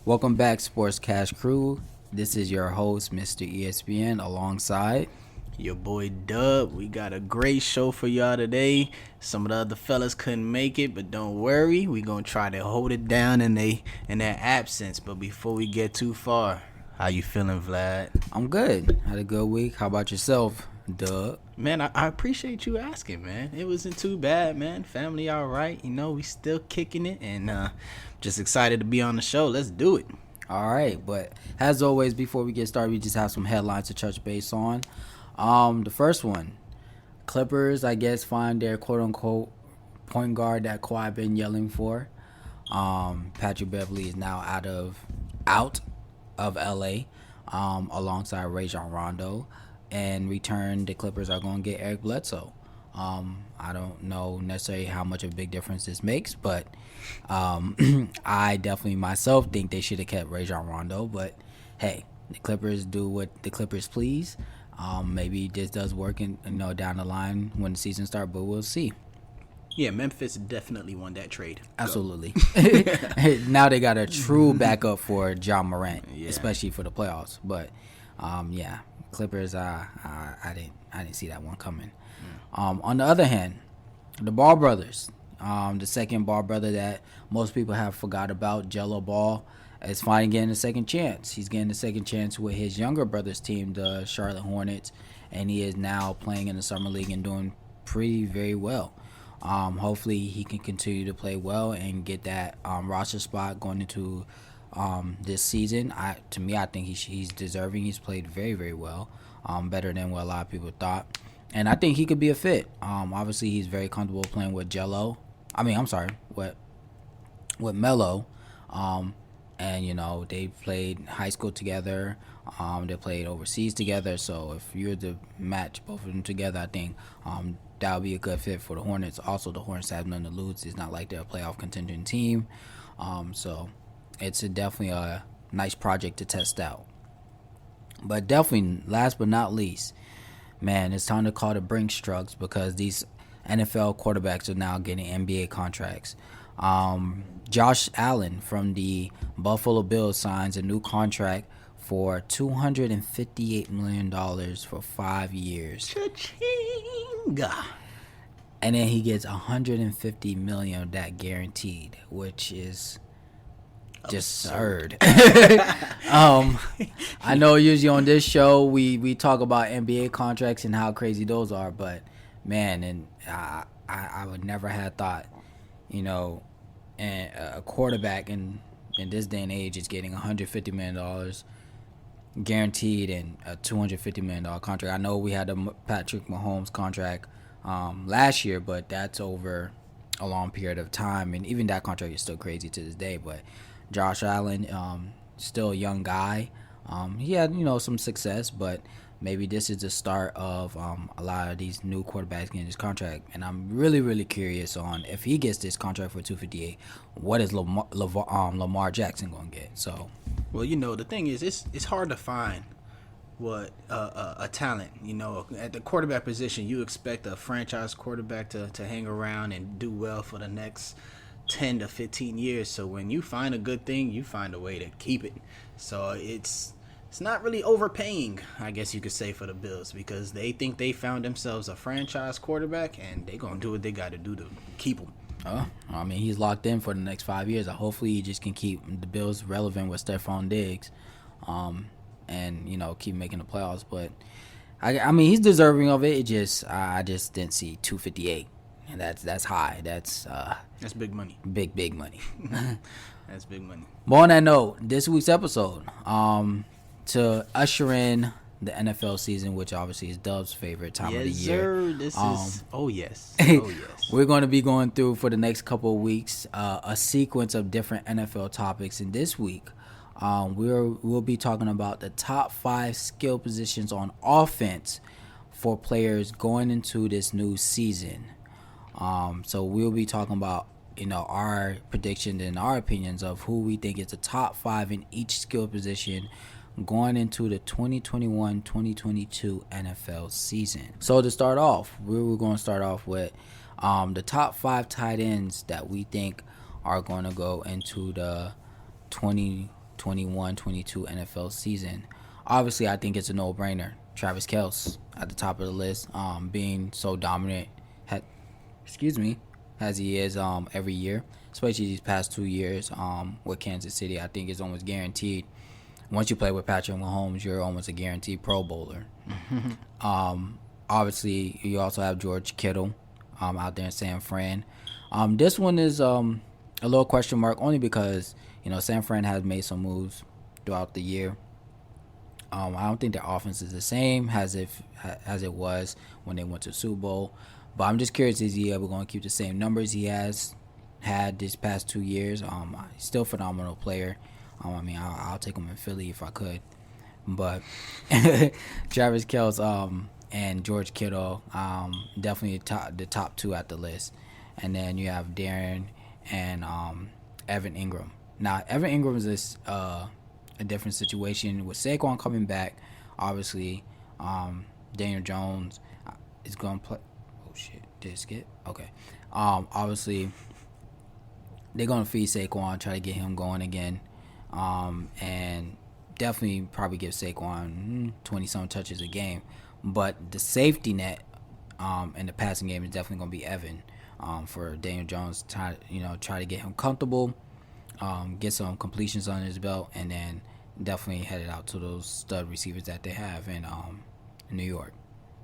Welcome back, Sports Cash Crew. This is your host, Mr. ESPN, alongside Your boy Dub, we got a great show for y'all today. Some of the other fellas couldn't make it, but don't worry, we gonna try to hold it down in their absence. But before we get too far, how you feeling, Vlad? I'm good. Had a good week. How about yourself, Doug? Man, I appreciate you asking, man. It wasn't too bad, man. Family all right, we still kicking it, and just excited to be on the show. Let's do it. All right, but as always, before we get started, we just have some headlines to touch base on. The first one, Clippers, I guess, find their quote-unquote point guard that Kawhi been yelling for. Patrick Beverly is now out of LA, alongside Rajon Rondo, and return the Clippers are going to get Eric Bledsoe. I don't know necessarily how much of a big difference this makes, but I definitely myself think they should have kept Rajon Rondo. But hey, the Clippers do what the Clippers please. Maybe this does work down the line when the season starts, but we'll see. Yeah, Memphis definitely won that trade. Absolutely. Now they got a true backup for John Morant, especially for the playoffs. But yeah, Clippers, I didn't see that one coming. On the other hand, the Ball brothers, the second Ball brother that most people have forgot about, Jello Ball, is finally getting a second chance. He's getting a second chance with his younger brother's team, the Charlotte Hornets, and he is now playing in the summer league and doing very well. Hopefully he can continue to play well and get that roster spot going into this season. I think he's deserving. He's played very well, better than what a lot of people thought, and I think he could be a fit. Obviously he's very comfortable playing with with Melo. And they played high school together. They played overseas together. So if you were to match both of them together, I think that would be a good fit for the Hornets. Also, the Hornets have nothing to lose. It's not like they're a playoff contending team. So it's definitely a nice project to test out. But definitely, last but not least, man, it's time to call the Brinks trucks because these NFL quarterbacks are now getting NBA contracts. Josh Allen from the Buffalo Bills signs a new contract for $258 million for 5 years. Cha-ching! And then he gets $150 million of that guaranteed, which is just absurd. I know usually on this show we talk about NBA contracts and how crazy those are, but man, and I would never have thought, and a quarterback in this day and age is getting $150 million guaranteed and a $250 million contract. I know we had a Patrick Mahomes contract last year, but that's over a long period of time, and even that contract is still crazy to this day. But Josh Allen, still a young guy. He had some success, but maybe this is the start of a lot of these new quarterbacks getting this contract, and I'm really curious on if he gets this contract for $258, what is Lamar Jackson going to get? So, well, the thing is, it's hard to find what a talent. At the quarterback position, you expect a franchise quarterback to hang around and do well for the next 10 to 15 years. So when you find a good thing, you find a way to keep it. So it's not really overpaying, I guess you could say, for the Bills, because they think they found themselves a franchise quarterback, and they're going to do what they got to do to keep him. He's locked in for the next 5 years. Hopefully he just can keep the Bills relevant with Stephon Diggs, and keep making the playoffs. But he's deserving of it. I just didn't see $258, and that's high. That's big money. Big money. That's big money. But on that note, this week's episode, to usher in the NFL season, which obviously is Dub's favorite time of the year. Sir. This is oh yes. We're going to be going through for the next couple of weeks a sequence of different NFL topics, and this week we'll be talking about the top 5 skill positions on offense for players going into this new season. So we'll be talking about our predictions and our opinions of who we think is the top 5 in each skill position going into the 2021-2022 NFL season. So to start off, we're going to start off with the top 5 tight ends that we think are going to go into the 2021 2021-22 NFL season. Obviously, I think it's a no-brainer. Travis Kelce at the top of the list, being so dominant, as he is every year, especially these past 2 years with Kansas City. I think it's almost guaranteed. Once you play with Patrick Mahomes, you're almost a guaranteed Pro Bowler. Obviously, you also have George Kittle out there in San Fran. This one is a little question mark only because San Fran has made some moves throughout the year. I don't think their offense is the same as it was when they went to the Super Bowl. But I'm just curious, is he ever going to keep the same numbers he has had this past 2 years? He's still a phenomenal player. I'll take him in Philly if I could. But Travis Kelce and George Kittle, definitely the top two at the list. And then you have Darren and Evan Ingram. Now, Evan Ingram is a different situation with Saquon coming back. Obviously, Daniel Jones is going to play. Oh shit! Did it skip? Okay. Obviously, they're going to feed Saquon, try to get him going again, and definitely probably give Saquon 20-some touches a game. But the safety net in the passing game is definitely going to be Evan for Daniel Jones. Try to get him comfortable, get some completions on his belt, and then definitely headed out to those stud receivers that they have in New York.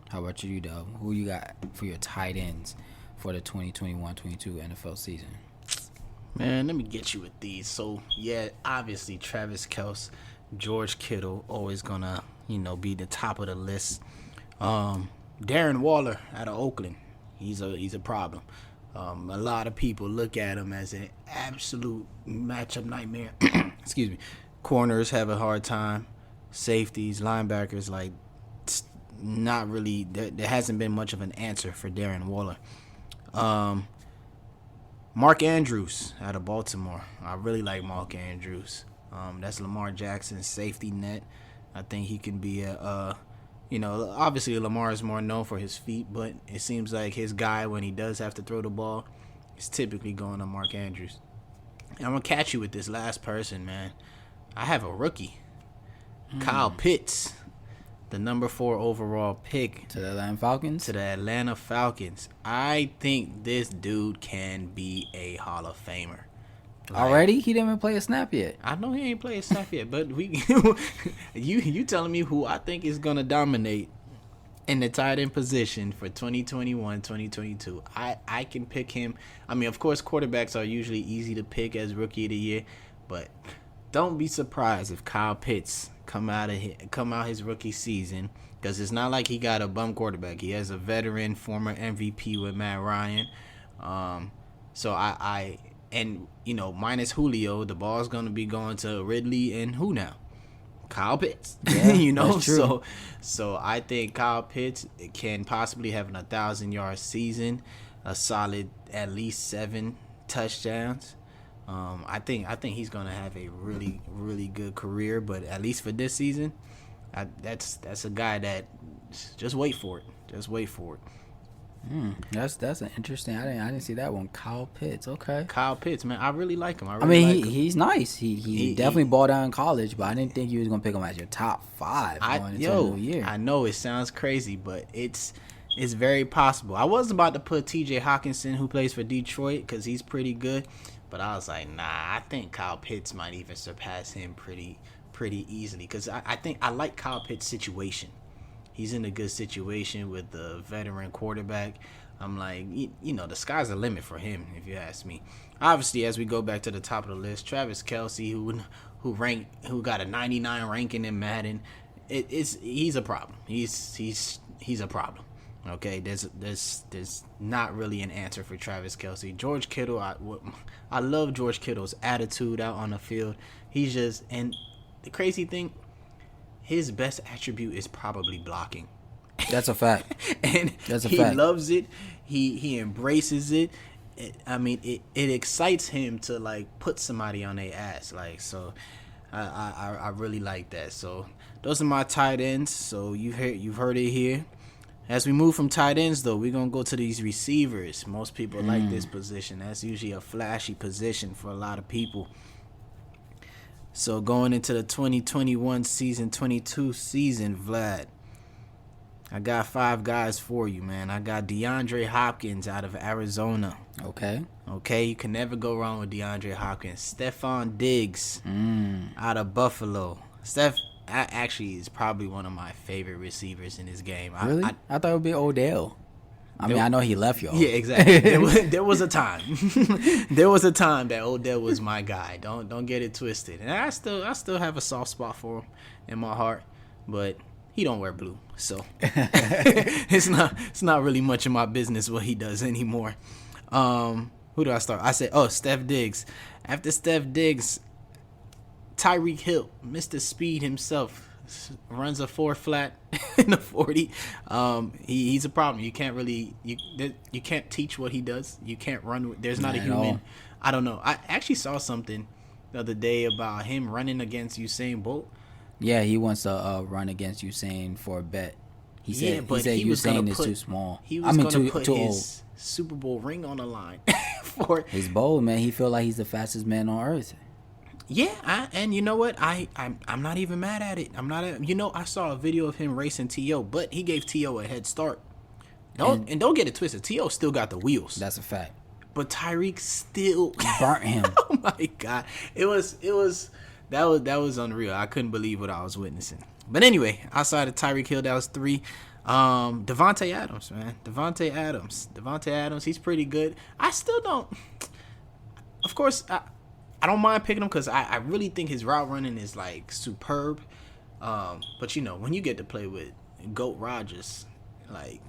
How about you, Dub? Who you got for your tight ends for the 2021-22 NFL season? Man, let me get you with these. So, yeah, obviously Travis Kelce, George Kittle, always gonna, be the top of the list. Darren Waller out of Oakland, he's a problem. A lot of people look at him as an absolute matchup nightmare. Excuse me. Corners have a hard time. Safeties, linebackers, not really. There hasn't been much of an answer for Darren Waller. Mark Andrews out of Baltimore. I really like Mark Andrews. That's Lamar Jackson's safety net. I think he can be obviously Lamar is more known for his feet, but it seems like his guy, when he does have to throw the ball, is typically going to Mark Andrews. And I'm going to catch you with this last person, man. I have a rookie. Kyle Pitts, the number 4 overall pick. To the Atlanta Falcons? I think this dude can be a Hall of Famer. Already? He didn't even play a snap yet. I know he ain't played a snap yet, but you telling me who I think is going to dominate in the tight end position for 2021, 2022. I can pick him. Of course, quarterbacks are usually easy to pick as Rookie of the Year, but don't be surprised if Kyle Pitts come out his rookie season, because it's not like he got a bum quarterback. He has a veteran, former MVP with Matt Ryan. Minus Julio, the ball's going to be going to Ridley and who now? Kyle Pitts. Yeah, that's true. So I think Kyle Pitts can possibly have an 1,000-yard season, a solid at least 7 touchdowns. I think he's going to have a really, really good career, but at least for this season, that's a guy that just wait for it. Just wait for it. That's an interesting. I didn't see that one. Kyle Pitts. Okay. Kyle Pitts, man, I really like him. He's nice. He definitely balled out in college, but I didn't think you was gonna pick him as your top 5 going into the new year. I know it sounds crazy, but it's very possible. I was about to put T.J. Hawkinson, who plays for Detroit, because he's pretty good, but I was like, nah. I think Kyle Pitts might even surpass him pretty easily, because I think I like Kyle Pitts' situation. He's in a good situation with the veteran quarterback. I'm like, the sky's the limit for him, if you ask me. Obviously, as we go back to the top of the list, Travis Kelce, who got a 99 ranking in Madden, he's a problem. He's a problem. Okay, there's not really an answer for Travis Kelce. George Kittle, I love George Kittle's attitude out on the field. He's just, and the crazy thing, his best attribute is probably blocking. That's a fact. And he loves it. He embraces it. It excites him to put somebody on their ass. So I really like that. So those are my tight ends. So you've heard it here. As we move from tight ends, though, we're gonna go to these receivers. Most people like this position. That's usually a flashy position for a lot of people. So going into the 2021 season, 22 season, Vlad, I got 5 guys for you, man. I got DeAndre Hopkins out of Arizona. Okay. Okay, you can never go wrong with DeAndre Hopkins. Stephon Diggs out of Buffalo. Steph actually is probably one of my favorite receivers in this game. Really? I thought it would be Odell. I know he left y'all. Yeah, exactly. There was a time. There was a time that Odell was my guy. Don't get it twisted. And I still have a soft spot for him in my heart, but he don't wear blue, so it's not really much of my business what he does anymore. Who do I start? I said, Steph Diggs. After Steph Diggs, Tyreek Hill, Mr. Speed himself, runs a 4 flat in a 40. He's a problem. You can't really you can't teach what he does. You can't run. There's not a human. I don't know. I actually saw something the other day about him running against Usain Bolt. Yeah, he wants to run against Usain for a bet. He said Usain is too small. He was going to put his Super Bowl ring on the line. He's bold, man. He feel like he's the fastest man on earth. Yeah, and you know what? I'm not even mad at it. I saw a video of him racing T.O., but he gave T.O. a head start. Don't get it twisted. T.O. still got the wheels. That's a fact. But Tyreek still burnt him. Oh my God. That was unreal. I couldn't believe what I was witnessing. But anyway, outside of Tyreek Hill, that was 3. Devontae Adams, man. Devontae Adams, he's pretty good. I still don't. Of course, I don't mind picking him because I really think his route running is like superb. But when you get to play with GOAT Rodgers, like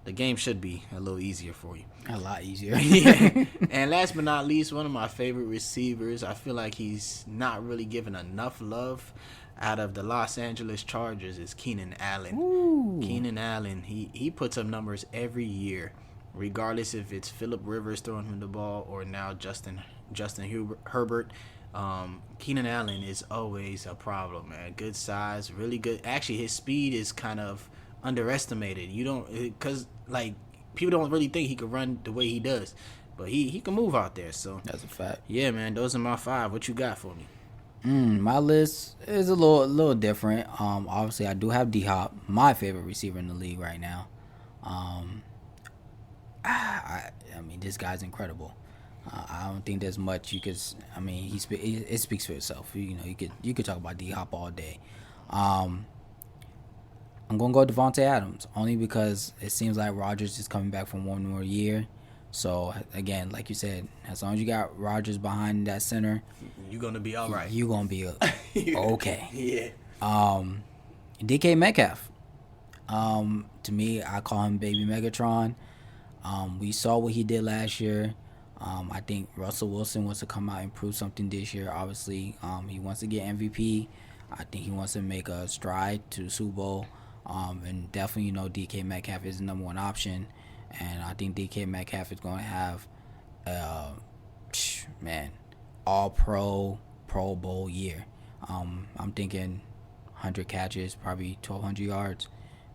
the game should be a little easier for you. A lot easier. Yeah. And last but not least, one of my favorite receivers. I feel like he's not really given enough love out of the Los Angeles Chargers is Keenan Allen. Ooh. Keenan Allen, he puts up numbers every year, regardless if it's Phillip Rivers throwing him the ball or now Justin Herbert. Keenan Allen is always a problem, man. Good size, really good. Actually, his speed is kind of underestimated. Because people don't really think he could run the way he does, but he can move out there. So that's a fact. Yeah, man. Those are my 5. What you got for me? My list is a little different. Obviously, I do have D-Hop, my favorite receiver in the league right now. I mean, this guy's incredible. I don't think there's much you could. I mean, it speaks for itself. You could talk about D-Hop all day. I'm gonna go Devontae Adams only because it seems like Rodgers is coming back from one more year. So again, like you said, as long as you got Rodgers behind that center, you're gonna be all right. You're gonna be okay. Yeah. DK Metcalf. To me, I call him Baby Megatron. We saw what he did last year. I think Russell Wilson wants to come out and prove something this year. Obviously, he wants to get MVP. I think he wants to make a stride to the Super Bowl. And definitely, DK Metcalf is the number one option. And I think DK Metcalf is going to have, all-pro, Pro Bowl year. I'm thinking 100 catches, probably 1,200 yards,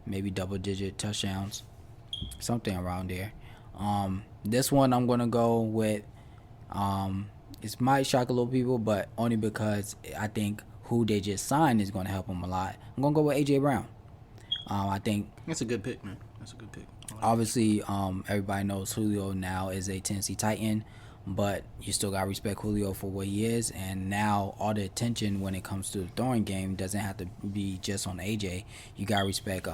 maybe double-digit touchdowns, something around there. This one I'm going to go with, it might shock a little people, but only because I think who they just signed is going to help them a lot. I'm going to go with A.J. Brown. I think that's a good pick, man. That's a good pick. Obviously, everybody knows Julio now is a Tennessee Titan, but you still got to respect Julio for what he is. And now all the attention when it comes to the throwing game doesn't have to be just on AJ. You got to respect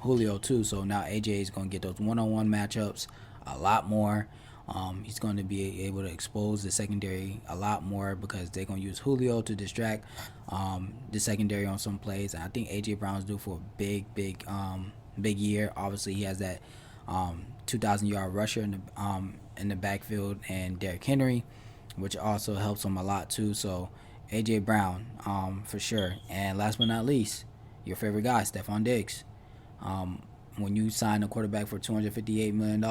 Julio too. So now AJ is going to get those one-on-one matchups a lot more. He's going to be able to expose the secondary a lot more because they're going to use Julio to distract the secondary on some plays. And I think AJ Brown's due for a big year. Obviously, he has that 2,000-yard rusher in the backfield and Derrick Henry, which also helps him a lot too. So AJ Brown for sure. And last but not least, your favorite guy, Stephon Diggs. When you sign a quarterback for $258 million,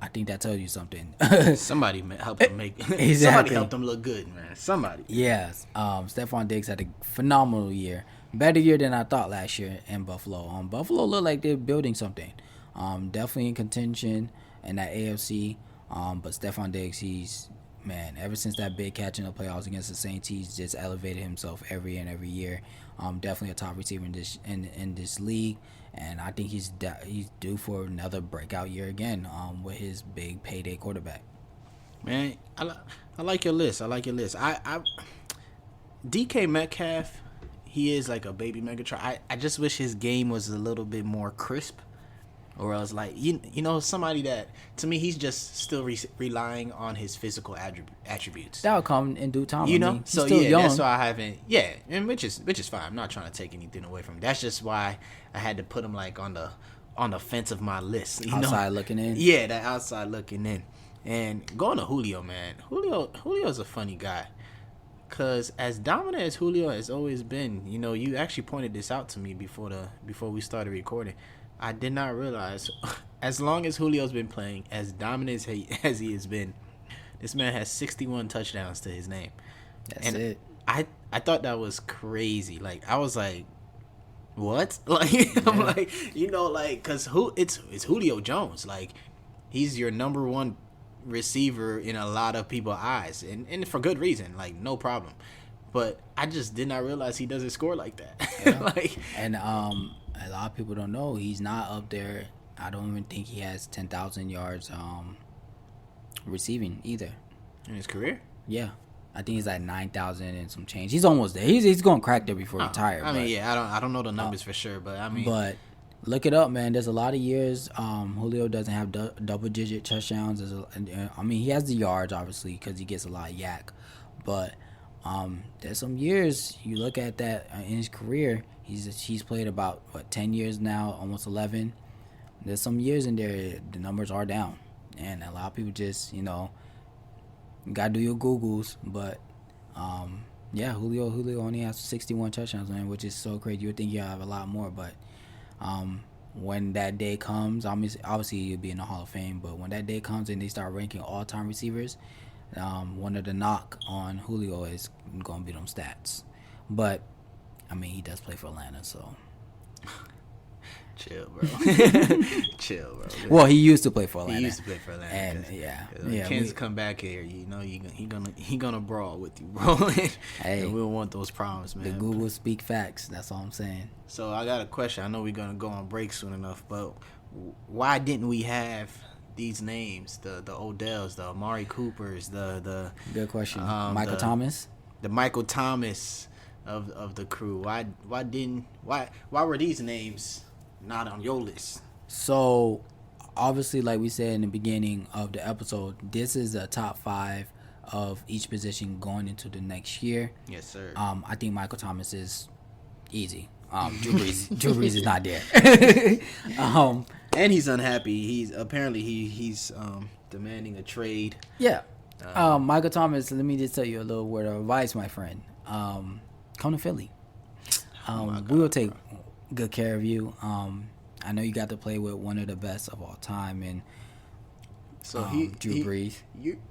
I think that tells you something. Somebody helped him exactly. Somebody helped him look good, man. Somebody. Yes. Stephon Diggs had a phenomenal year. Better year than I thought last year in Buffalo. Buffalo looked like they're building something. Definitely in contention in that AFC. But Stephon Diggs, he's man, ever since that big catch in the playoffs against the Saints, he's just elevated himself every year. Definitely a top receiver in this league, and I think he's due for another breakout year again. With his big payday quarterback. Man, I like your list. I DK Metcalf, he is like a baby Megatron. I just wish his game was a little bit more crisp. Or else, like, you know, somebody that, to me, he's just still relying on his physical attributes. That'll come in due time. You know? He's So, still yeah, young. that's why I haven't, yeah, and which is fine. I'm not trying to take anything away from him. That's just why I had to put him, like, on the fence of my list. You Outside know? looking in. Yeah, that outside looking in. And going to Julio, man. Julio's a funny guy. Because as dominant as Julio has always been, you know, you actually pointed this out to me before we started recording. I did not realize, as long as Julio's been playing, as dominant as he has been, this man has 61 touchdowns to his name. That's it. I thought that was crazy. Like, I was like, what? Like, yeah. I'm like, you know, like, because it's Julio Jones. Like, he's your number one receiver in a lot of people's eyes, and for good reason. Like, no problem. But I just did not realize he doesn't score like that. Yeah. Like, and a lot of people don't know he's not up there. I don't even think he has 10,000 yards receiving either in his career. Yeah, I think he's like 9,000 and some change. He's almost there. He's gonna crack there before he retires. I mean, yeah, I don't know the numbers for sure, but I mean, but look it up, man. There's a lot of years Julio doesn't have double-digit touchdowns. I mean, he has the yards obviously because he gets a lot of yak, but there's some years you look at that in his career. He's played about 10 years now, almost 11. There's some years in there the numbers are down, and a lot of people just you gotta do your Googles. But yeah, Julio only has 61 touchdowns, man, which is so crazy. You would think you have a lot more, but when that day comes, obviously you'll be in the Hall of Fame. But when that day comes and they start ranking all-time receivers, one of the knock on Julio is gonna be them stats. But I mean, he does play for Atlanta, so chill, bro. Chill, bro. Well, he used to play for Atlanta. He used to play for Atlanta, and yeah, Kansas come back here. You know, he gonna brawl with you, bro. Hey, and we don't want those problems, man. The Google speak facts. That's all I'm saying. So I got a question. I know we're gonna go on break soon enough, but why didn't we have these names? The Odells, the Amari Coopers, the good question. Michael Thomas, the Michael Thomas of the crew. Why were these names not on your list? So obviously, like we said in the beginning of the episode, this is a top 5 of each position going into the next year. Yes, sir. I think Michael Thomas is easy. Drew Brees is not there. And he's unhappy. He's demanding a trade. Yeah. Michael Thomas, let me just tell you a little word of advice, my friend. Come to Philly. We will take good care of you. I know you got to play with one of the best of all time, and so Drew Brees.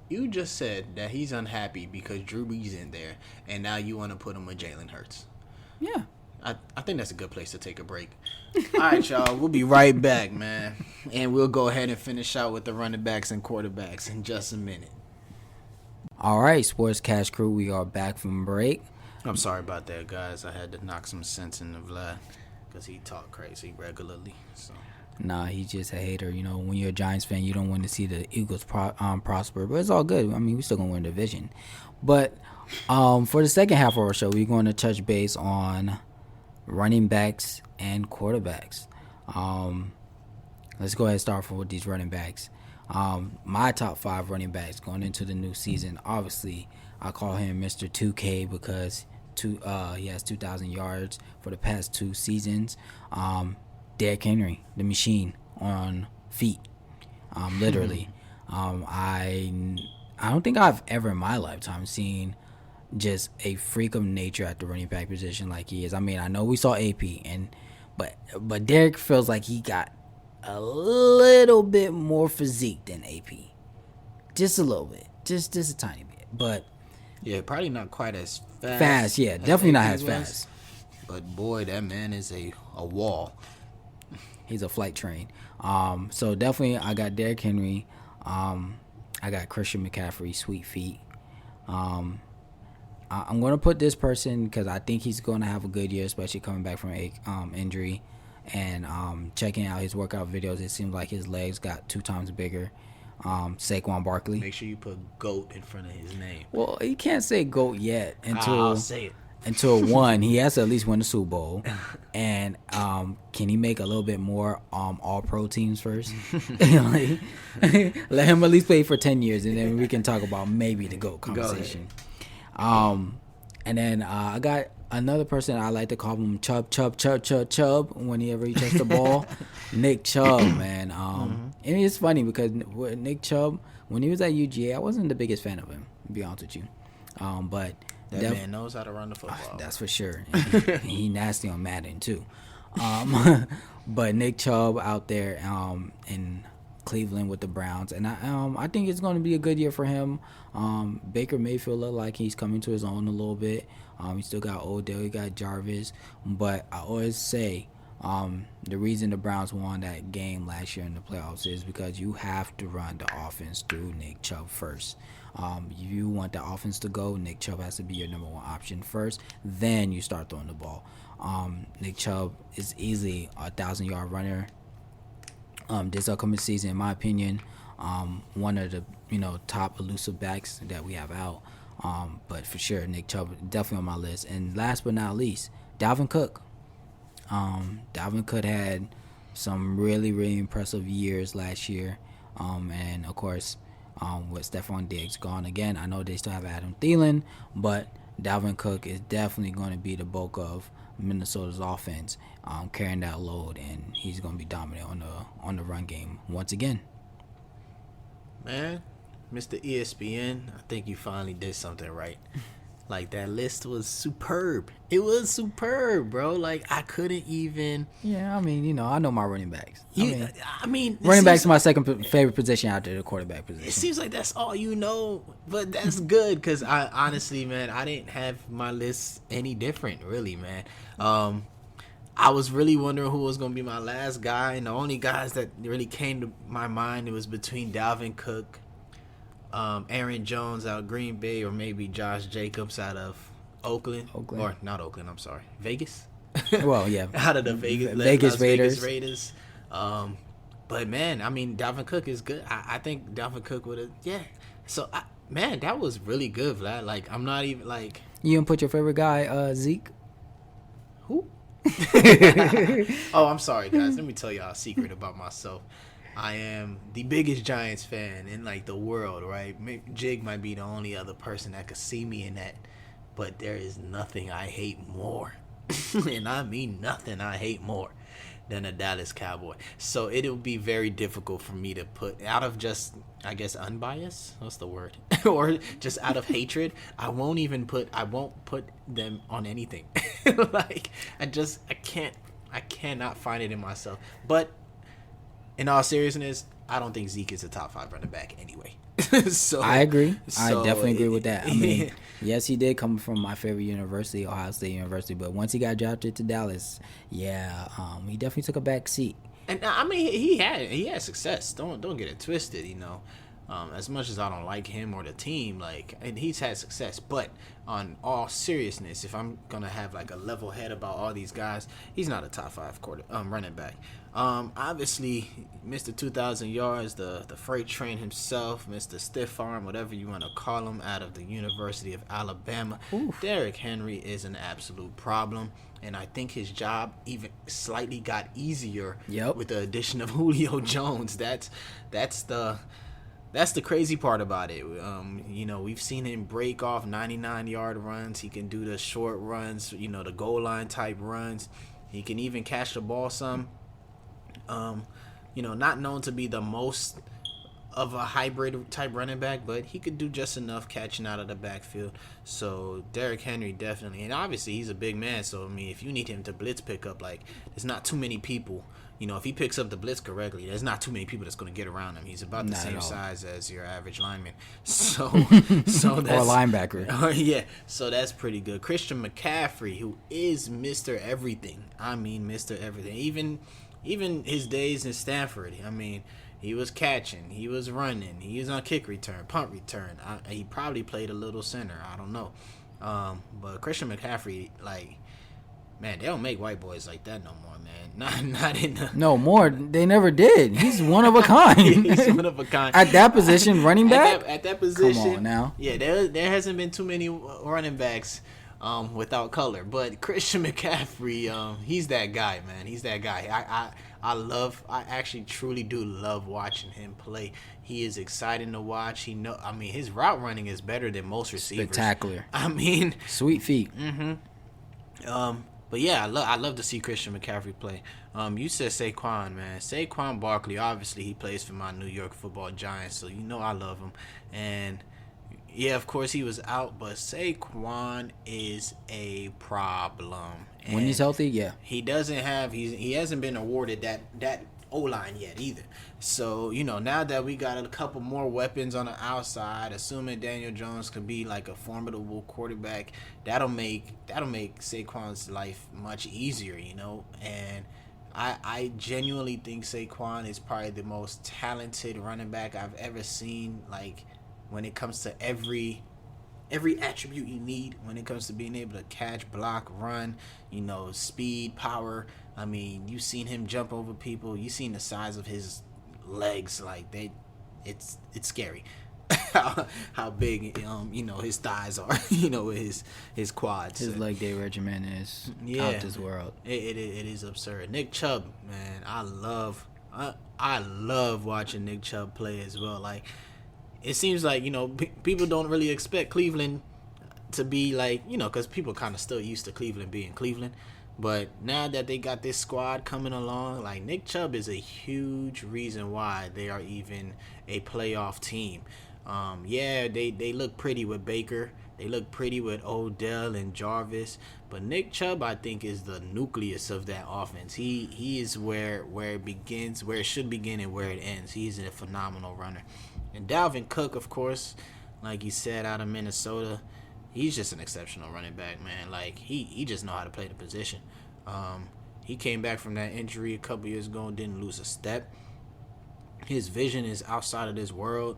You just said that he's unhappy because Drew Brees in there, and now you want to put him with Jalen Hurts. Yeah. I think that's a good place to take a break. All right, y'all. We'll be right back, man. And we'll go ahead and finish out with the running backs and quarterbacks in just a minute. All right, Sports Cash Crew, we are back from break. I'm sorry about that, guys. I had to knock some sense into Vlad because he talk crazy regularly. So. Nah, he's just a hater. You know, when you're a Giants fan, you don't want to see the Eagles prosper. But it's all good. I mean, we're still going to win the division. But for the second half of our show, we're going to touch base on running backs and quarterbacks. Let's go ahead and start with these running backs. My top 5 running backs going into the new season, obviously, I call him Mr. 2K because he has 2,000 yards for the past 2 seasons. Derrick Henry, the machine on feet, literally. I don't think I've ever in my lifetime seen just a freak of nature at the running back position like he is. I mean, I know we saw AP, but Derrick feels like he got a little bit more physique than AP, just a little bit, just a tiny bit, but yeah, probably not quite as fast. Fast, yeah, definitely not as fast. But boy, that man is a wall. He's a flight train. So definitely, I got Derrick Henry. I got Christian McCaffrey, sweet feet. Um, I'm going to put this person because I think he's going to have a good year, especially coming back from a injury. And checking out his workout videos, it seems like his legs got 2 times bigger. Saquon Barkley. Make sure you put GOAT in front of his name. Well, he can't say GOAT yet I'll say it. until one, he has to at least win the Super Bowl. And can he make a little bit more all pro teams first? Like, let him at least play for 10 years, and then we can talk about maybe the GOAT conversation. And then I got another person, I like to call him Chubb whenever he touches the ball. Nick Chubb, man. And it's funny because with Nick Chubb, when he was at UGA, I wasn't the biggest fan of him, to be honest with you. But that man knows how to run the football. That's for sure. And he nasty on Madden too. But Nick Chubb out there in Cleveland with the Browns, and I think it's going to be a good year for him. Baker Mayfield look like he's coming to his own a little bit. He still got Odell, he got Jarvis, but I always say the reason the Browns won that game last year in the playoffs is because you have to run the offense through Nick Chubb first. You want the offense to go, Nick Chubb has to be your number one option first, then you start throwing the ball. Nick Chubb is easily a 1,000-yard runner this upcoming season, in my opinion. One of the top elusive backs that we have out. But for sure, Nick Chubb definitely on my list. And last but not least, Dalvin Cook. Dalvin Cook had some really, really impressive years last year. And of course, with Stephon Diggs gone again, I know they still have Adam Thielen, but Dalvin Cook is definitely going to be the bulk of Minnesota's offense, carrying that load, and he's going to be dominant on the run game once again. Man, Mr. ESPN, I think you finally did something right. Like, that list was superb. It was superb, bro. Like, I couldn't even... Yeah, I mean, I know my running backs. I mean running backs are my second favorite position after the quarterback position. It seems like that's all you know, but that's good because I honestly, man, I didn't have my list any different, really, man. I was really wondering who was going to be my last guy, and the only guys that really came to my mind, it was between Dalvin Cook, Aaron Jones out of Green Bay, or maybe Josh Jacobs out of Oakland. Or not Oakland, I'm sorry, Vegas. Well, yeah, out of the Vegas Raiders. But man, I mean, Dalvin Cook is good. I think Dalvin Cook would have. Yeah. So man, that was really good, Vlad. Like, I'm not even like. You didn't put your favorite guy, Zeke? Who? Oh, I'm sorry, guys. Let me tell y'all a secret about myself. I am the biggest Giants fan in like the world, right? Jig might be the only other person that could see me in that, but there is nothing I hate more, and I mean nothing I hate more than a Dallas Cowboy. So it'll be very difficult for me to put out of just, I guess, unbiased. What's the word? Or just out of hatred. I won't put them on anything. Like I cannot find it in myself. But in all seriousness, I don't think Zeke is a top 5 running back anyway. So I agree. I definitely agree with that. I mean, yes, he did come from my favorite university, Ohio State University, but once he got drafted to Dallas, he definitely took a back seat. And I mean, he had success. Don't get it twisted, as much as I don't like him or the team, like, and he's had success. But on all seriousness, if I'm gonna have like a level head about all these guys, he's not a top 5 running back. Obviously, Mr. 2,000 yards, the freight train himself, Mr. Stiff Arm, whatever you want to call him, out of the University of Alabama. Oof. Derrick Henry is an absolute problem, and I think his job even slightly got easier with the addition of Julio Jones. That's the crazy part about it. We've seen him break off 99-yard runs. He can do the short runs, the goal line type runs. He can even catch the ball some. Not known to be the most of a hybrid type running back, but he could do just enough catching out of the backfield. So Derrick Henry definitely, and obviously he's a big man. So I mean, if you need him to blitz pick up, like, there's not too many people. If he picks up the blitz correctly, there's not too many people that's going to get around him. He's about the same size as your average lineman. So that's, or linebacker. Yeah, so that's pretty good. Christian McCaffrey, who is Mr. Everything. I mean, Mr. Everything. Even his days in Stanford. I mean, He was catching. He was running. He was on kick return, punt return. He probably played a little center. I don't know. But Christian McCaffrey, like, man, they don't make white boys like that no more, man. Not in the... No more. They never did. He's one of a kind. He's one of a kind. At that position, running back? At that position. Come on now. Yeah, there hasn't been too many running backs without color. But Christian McCaffrey, he's that guy, man. He's that guy. I actually truly do love watching him play. He is exciting to watch. His route running is better than most receivers. Spectacular. Sweet feet. But yeah, I love to see Christian McCaffrey play. You said Saquon, man. Saquon Barkley, obviously he plays for my New York Football Giants, so you know I love him. And yeah, of course he was out, but Saquon is a problem. And when he's healthy, yeah. He hasn't been awarded that O-line yet either. So, now that we got a couple more weapons on the outside, assuming Daniel Jones could be like a formidable quarterback, that'll make Saquon's life much easier, And I genuinely think Saquon is probably the most talented running back I've ever seen, like when it comes to every attribute you need when it comes to being able to catch, block, run, speed, power. I mean, you've seen him jump over people. You've seen the size of his legs. Like, it's scary how big, his thighs are, his quads. His leg day regimen is out this world. It is absurd. Nick Chubb, man, I love watching Nick Chubb play as well. Like, it seems like, people don't really expect Cleveland to be like, because people kind of still used to Cleveland being Cleveland. But now that they got this squad coming along, like, Nick Chubb is a huge reason why they are even a playoff team. They look pretty with Baker. They look pretty with Odell and Jarvis. But Nick Chubb, I think, is the nucleus of that offense. He is where it begins, where it should begin, and where it ends. He's a phenomenal runner. And Dalvin Cook, of course, like you said, out of Minnesota, he's just an exceptional running back, man. Like, he just know how to play the position. He came back from that injury a couple years ago and didn't lose a step. His vision is outside of this world.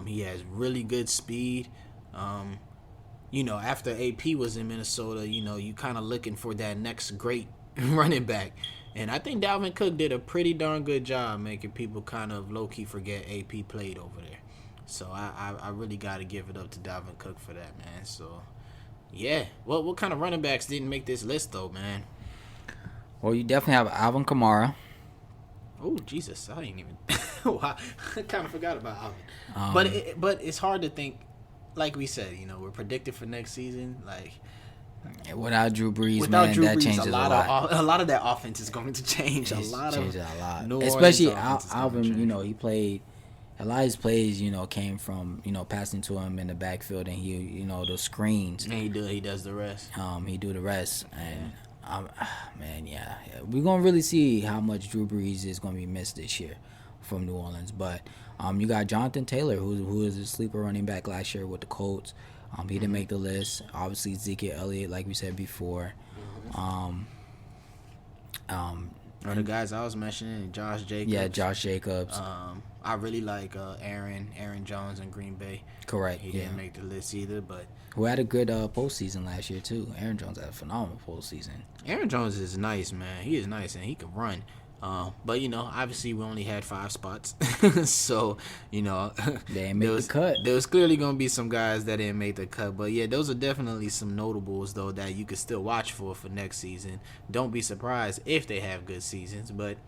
He has really good speed. After AP was in Minnesota, you kind of looking for that next great running back. And I think Dalvin Cook did a pretty darn good job making people kind of low-key forget AP played over there. So I really got to give it up to Dalvin Cook for that, man. So, yeah. What kind of running backs didn't make this list, though, man? Well, you definitely have Alvin Kamara. Oh, Jesus. I didn't even... I kind of forgot about Alvin. But it's hard to think, like we said, we're predicted for next season, like... Without Drew Brees, that changes a lot. A lot of that offense is going to change. Especially Alvin, he played... A lot of his plays, came from, passing to him in the backfield, and he, those screens. And he does the rest. He do the rest, and we're gonna really see how much Drew Brees is gonna be missed this year from New Orleans. But you got Jonathan Taylor, who is a sleeper running back last year with the Colts. He didn't make the list. Obviously, Zeke Elliott, like we said before. Or the guys I was mentioning, Josh Jacobs. Yeah, Josh Jacobs. I really like Aaron Jones in Green Bay. Correct. He didn't make the list either, but who had a good postseason last year too. They Jones had a phenomenal postseason. Aaron Jones is nice, man. He is nice and he can run. But obviously we only had 5 spots, so they didn't make the cut. There was clearly gonna be some guys that didn't make the cut, but yeah, those are definitely some notables though that you could still watch for next season. Don't be surprised if they have good seasons, but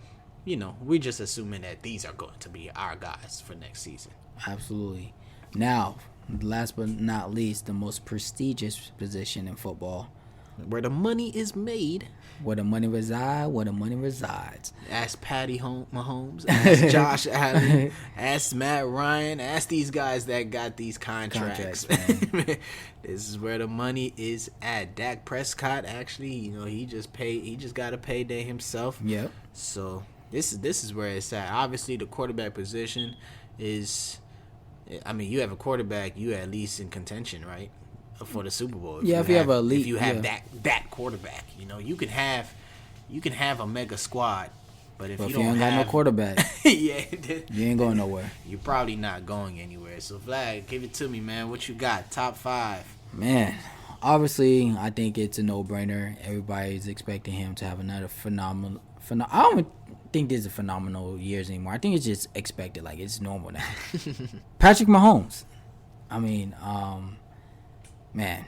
we're just assuming that these are going to be our guys for next season. Absolutely. Now, last but not least, the most prestigious position in football. Where the money is made. Where the money resides. Ask Patty Mahomes. Ask Josh Allen. Ask Matt Ryan. Ask these guys that got these contracts. This is where the money is at. Dak Prescott, actually, he just got a payday himself. Yep. So this is where it's at. Obviously, the quarterback position is... you have a quarterback, you at least in contention, right? For the Super Bowl. If you have a elite, that quarterback, you can have a mega squad, But if But you if you don't ain't got have no quarterback, yeah, you ain't going nowhere. you're probably not going anywhere. So Vlad, give it to me, man. What you got? Top 5. Man, obviously, I think it's a no-brainer. Everybody's expecting him to have another phenomenal. I don't think this is a phenomenal years anymore. I think it's just expected. Like, it's normal now. Patrick Mahomes. I mean, man,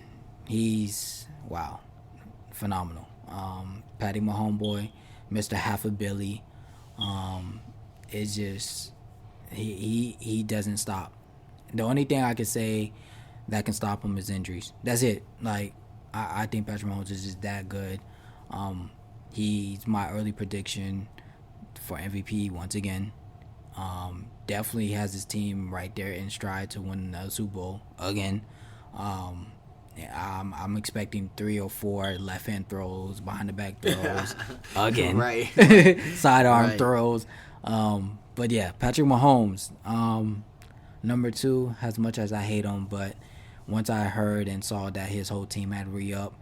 he's wow, phenomenal. Patty Mahomes boy, Mr. Half a Billy. It's just he doesn't stop. The only thing I can say that can stop him is injuries. That's it. Like I think Patrick Mahomes is just that good. He's my early prediction for MVP once again. Definitely has his team right there in stride to win the Super Bowl again. I'm expecting 3 or 4 left hand throws, behind the back throws again, Right. sidearm Right. throws. But yeah, Patrick Mahomes. Number 2, as much as I hate him, but once I heard and saw that his whole team had re-up,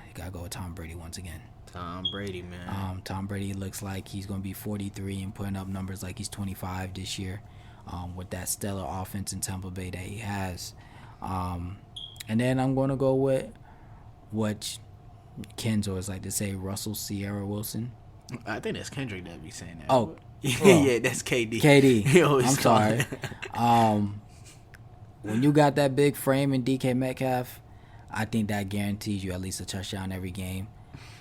you gotta go with Tom Brady once again. Tom Brady, man. Tom Brady looks like he's going to be 43 and putting up numbers like he's 25 this year, with that stellar offense in Tampa Bay that he has. And then I'm going to go with what Ken's always like to say, Russell Sierra Wilson. I think that's Kendrick that be saying that. Oh, yeah, that's KD. KD. I'm sorry. When you got that big frame in DK Metcalf, I think that guarantees you at least a touchdown every game.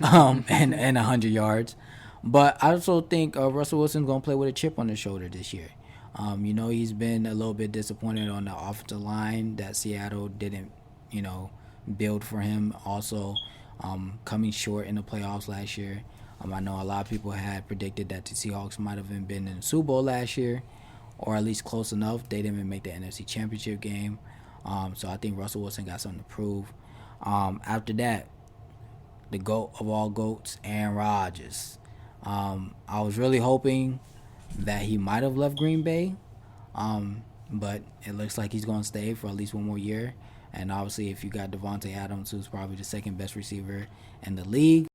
And 100 yards. But I also think Russell Wilson's going to play with a chip on his shoulder this year. He's been a little bit disappointed on the offensive line that Seattle didn't, build for him. Also, coming short in the playoffs last year. I know a lot of people had predicted that the Seahawks might have been in the Super Bowl last year, or at least close enough. They didn't even make the NFC Championship game. So I think Russell Wilson got something to prove. After that, the GOAT of all GOATs, Aaron Rodgers. I was really hoping that he might have left Green Bay, but it looks like he's going to stay for at least one more year. And obviously, if you got Devontae Adams, who's probably the second best receiver in the league,